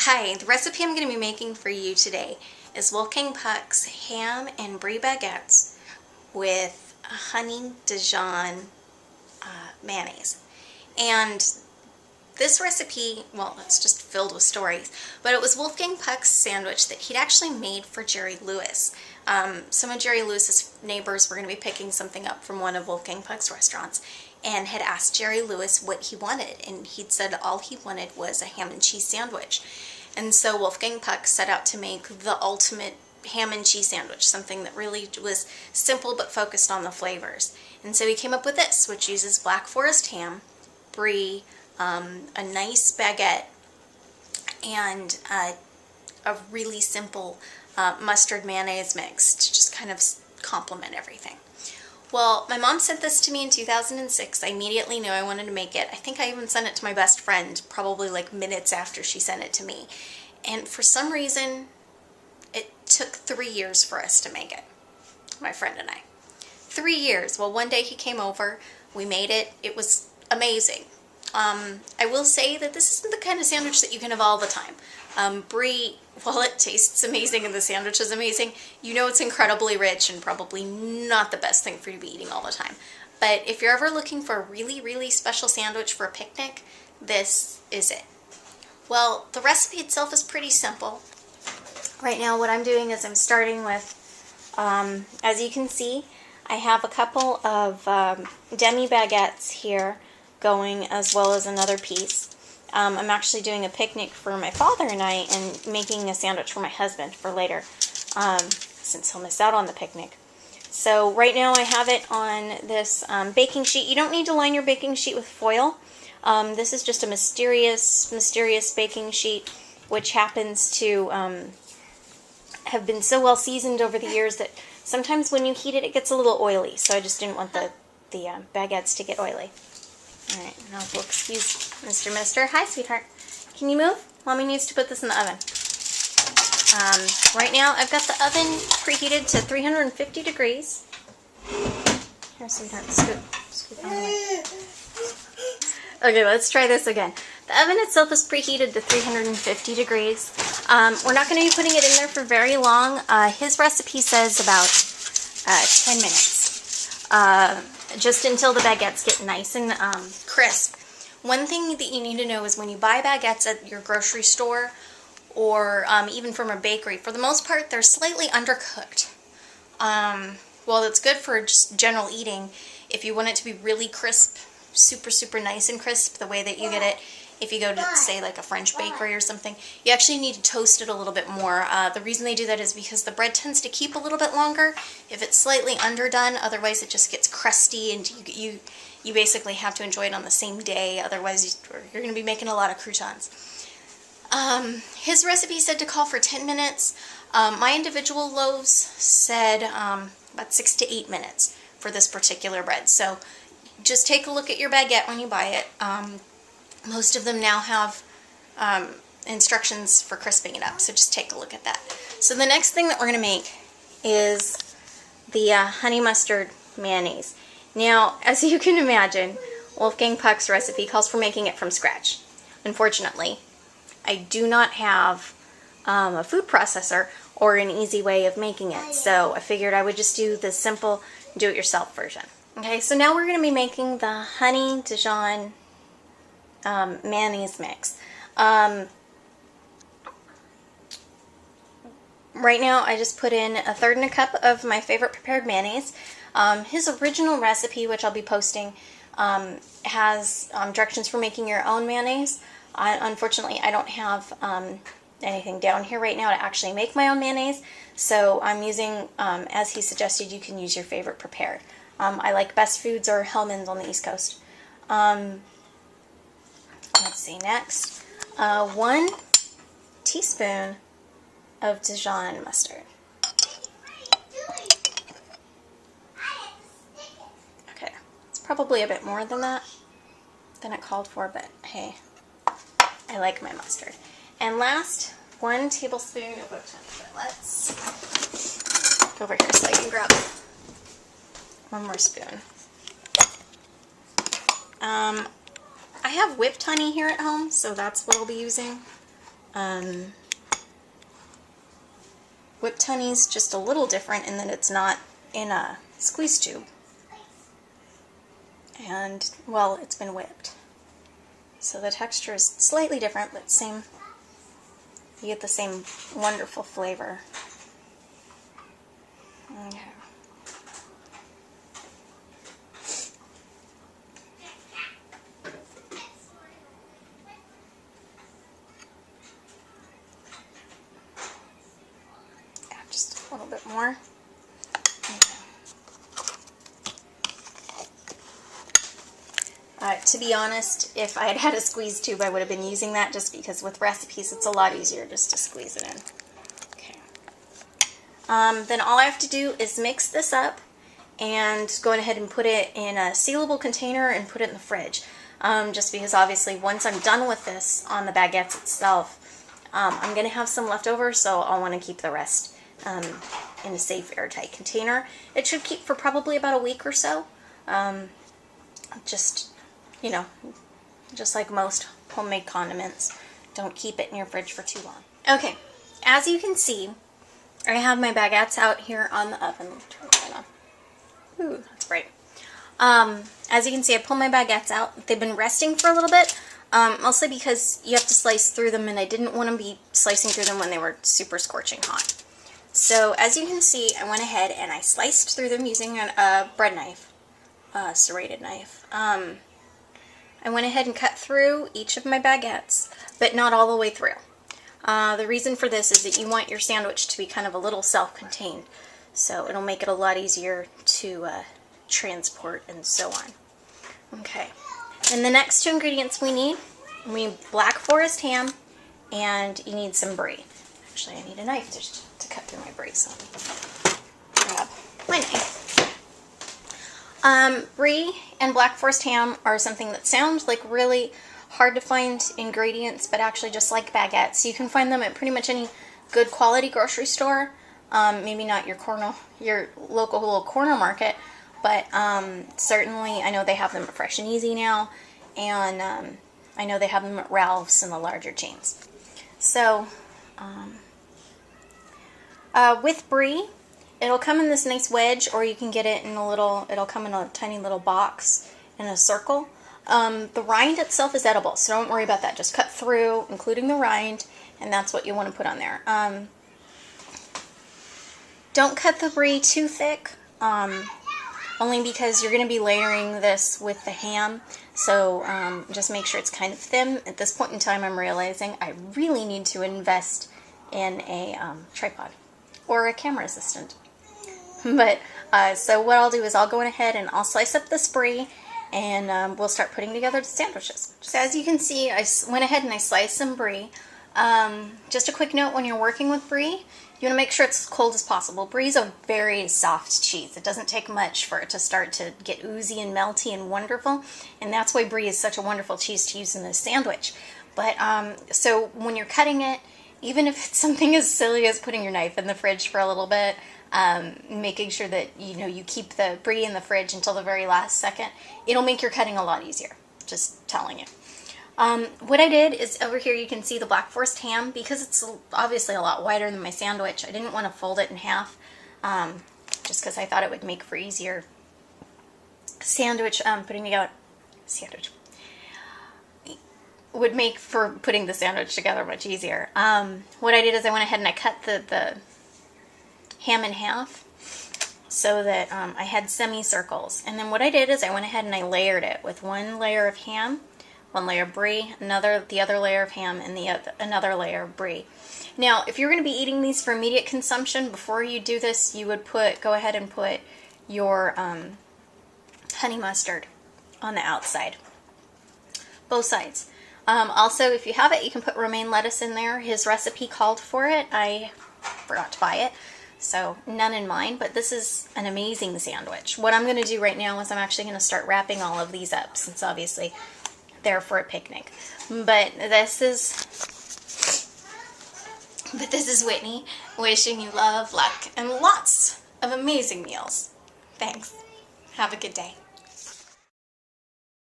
Hi, the recipe I'm going to be making for you today is Wolfgang Puck's ham and brie baguettes with honey Dijon mayonnaise. And this recipe, well, it's just filled with stories, but it was Wolfgang Puck's sandwich that he'd actually made for Jerry Lewis. Some of Jerry Lewis's neighbors were going to be picking something up from one of Wolfgang Puck's restaurants and had asked Jerry Lewis what he wanted, and he'd said all he wanted was a ham and cheese sandwich. And so Wolfgang Puck set out to make the ultimate ham and cheese sandwich, something that really was simple but focused on the flavors. And so he came up with this, which uses Black Forest ham, brie, a nice baguette, and a really simple mustard mayonnaise mix to just kind of complement everything. Well, my mom sent this to me in 2006. I immediately knew I wanted to make it. I think I even sent it to my best friend probably like minutes after she sent it to me. And for some reason, it took 3 years for us to make it, my friend and I. 3 years. Well, one day he came over, we made it. It was amazing. I will say that this isn't the kind of sandwich that you can have all the time. Brie, while it tastes amazing and the sandwich is amazing, you know it's incredibly rich and probably not the best thing for you to be eating all the time. But if you're ever looking for a really, really special sandwich for a picnic, this is it. Well, the recipe itself is pretty simple. Right now what I'm doing is I'm starting with, as you can see, I have a couple of demi baguettes here going, as well as another piece. I'm actually doing a picnic for my father and I, and making a sandwich for my husband for later, since he'll miss out on the picnic. So right now I have it on this baking sheet. You don't need to line your baking sheet with foil. This is just a mysterious baking sheet, which happens to have been so well seasoned over the years that sometimes when you heat it, it gets a little oily. So I just didn't want the baguettes to get oily. Alright, now we'll excuse Mister. Hi, sweetheart. Can you move? Mommy needs to put this in the oven. Right now, I've got the oven preheated to 350 degrees. Here, sweetheart, scoot out of the way. Okay, let's try this again. The oven itself is preheated to 350 degrees. We're not going to be putting it in there for very long. His recipe says about 10 minutes. Just until the baguettes get nice and crisp. One thing that you need to know is when you buy baguettes at your grocery store or even from a bakery, for the most part, they're slightly undercooked. Well, it's good for just general eating. If you want it to be really crisp, super nice and crisp, the way that you get it, if you go to, say, like a French bakery or something, you actually need to toast it a little bit more. The reason they do that is because the bread tends to keep a little bit longer if it's slightly underdone. Otherwise, it just gets crusty, and you basically have to enjoy it on the same day. Otherwise, you're going to be making a lot of croutons. His recipe said to call for 10 minutes. My individual loaves said about 6 to 8 minutes for this particular bread. So just take a look at your baguette when you buy it. Most of them now have instructions for crisping it up, so just take a look at that. So the next thing that we're going to make is the honey mustard mayonnaise. Now, as you can imagine, Wolfgang Puck's recipe calls for making it from scratch. Unfortunately, I do not have a food processor or an easy way of making it, so I figured I would just do the simple do-it-yourself version. Okay, so now we're going to be making the honey Dijon mayonnaise mix. Right now I just put in 1/3 cup of my favorite prepared mayonnaise. His original recipe, which I'll be posting, has directions for making your own mayonnaise. Unfortunately, I don't have anything down here right now to actually make my own mayonnaise, so I'm using, as he suggested, you can use your favorite prepared. I like Best Foods or Hellmann's on the East Coast. Let's see, next, 1 teaspoon of Dijon mustard. Okay, it's probably a bit more than that, than it called for, but hey, I like my mustard. And last, 1 tablespoon of whipped. Let's go over here so I can grab 1 more spoon. I have whipped honey here at home, so that's what I'll be using. Whipped honey's just a little different in that it's not in a squeeze tube. And, well, it's been whipped. So the texture is slightly different, but same, you get the same wonderful flavor. Okay. Just a little bit more. To be honest, if I had had a squeeze tube, I would have been using that just because with recipes it's a lot easier just to squeeze it in. Okay. Then all I have to do is mix this up and go ahead and put it in a sealable container and put it in the fridge. Just because obviously once I'm done with this on the baguettes itself, I'm going to have some left over, so I'll want to keep the rest in a safe airtight container. It should keep for probably about a week or so. Just, you know, just like most homemade condiments, don't keep it in your fridge for too long. Okay, as you can see, I have my baguettes out here on the oven. Turn that on. Ooh, that's bright. As you can see, I pulled my baguettes out. They've been resting for a little bit, mostly because you have to slice through them, and I didn't want to be slicing through them when they were super scorching hot. So as you can see, I went ahead and I sliced through them using a bread knife, a serrated knife. I went ahead and cut through each of my baguettes, but not all the way through. The reason for this is that you want your sandwich to be kind of a little self-contained, so it'll make it a lot easier to transport and so on. Okay, and the next two ingredients we need Black Forest ham, and you need some brie. Actually, I need a knife to cut through my brie, so grab my knife. Brie and Black Forest ham are something that sound like really hard to find ingredients, but actually just like baguettes. You can find them at pretty much any good quality grocery store. Maybe not your local little corner market, but certainly I know they have them at Fresh and Easy now, and I know they have them at Ralph's and the larger chains. So with brie, it'll come in this nice wedge, or you can get it in it'll come in a tiny little box in a circle. The rind itself is edible, so don't worry about that. Just cut through, including the rind, and that's what you want to put on there. Don't cut the brie too thick, only because you're going to be layering this with the ham, so just make sure it's kind of thin. At this point in time, I'm realizing I really need to invest in a tripod or a camera assistant. But, so what I'll do is I'll go ahead and I'll slice up this brie, and we'll start putting together the sandwiches. So as you can see, I went ahead and I sliced some brie. Just a quick note, when you're working with brie, you want to make sure it's as cold as possible. Brie is a very soft cheese. It doesn't take much for it to start to get oozy and melty and wonderful, and that's why brie is such a wonderful cheese to use in this sandwich. But, so when you're cutting it, even if it's something as silly as putting your knife in the fridge for a little bit, making sure that you keep the brie in the fridge until the very last second, it'll make your cutting a lot easier. Just telling you. What I did is over here you can see the Black Forest ham, because it's obviously a lot wider than my sandwich. I didn't want to fold it in half, just because I thought it would make for easier sandwich putting together. Would make for putting the sandwich together much easier. What I did is I went ahead and I cut the ham in half so that I had semicircles. And then what I did is I went ahead and I layered it with one layer of ham, one layer of brie, the other layer of ham, and another layer of brie. Now, if you're going to be eating these for immediate consumption, before you do this, you would go ahead and put your honey mustard on the outside, both sides. Also, if you have it, you can put romaine lettuce in there. His recipe called for it. I forgot to buy it, so none in mine, but this is an amazing sandwich. What I'm going to do right now is I'm actually going to start wrapping all of these up, since obviously they're for a picnic. But this is Whitney wishing you love, luck, and lots of amazing meals. Thanks. Have a good day.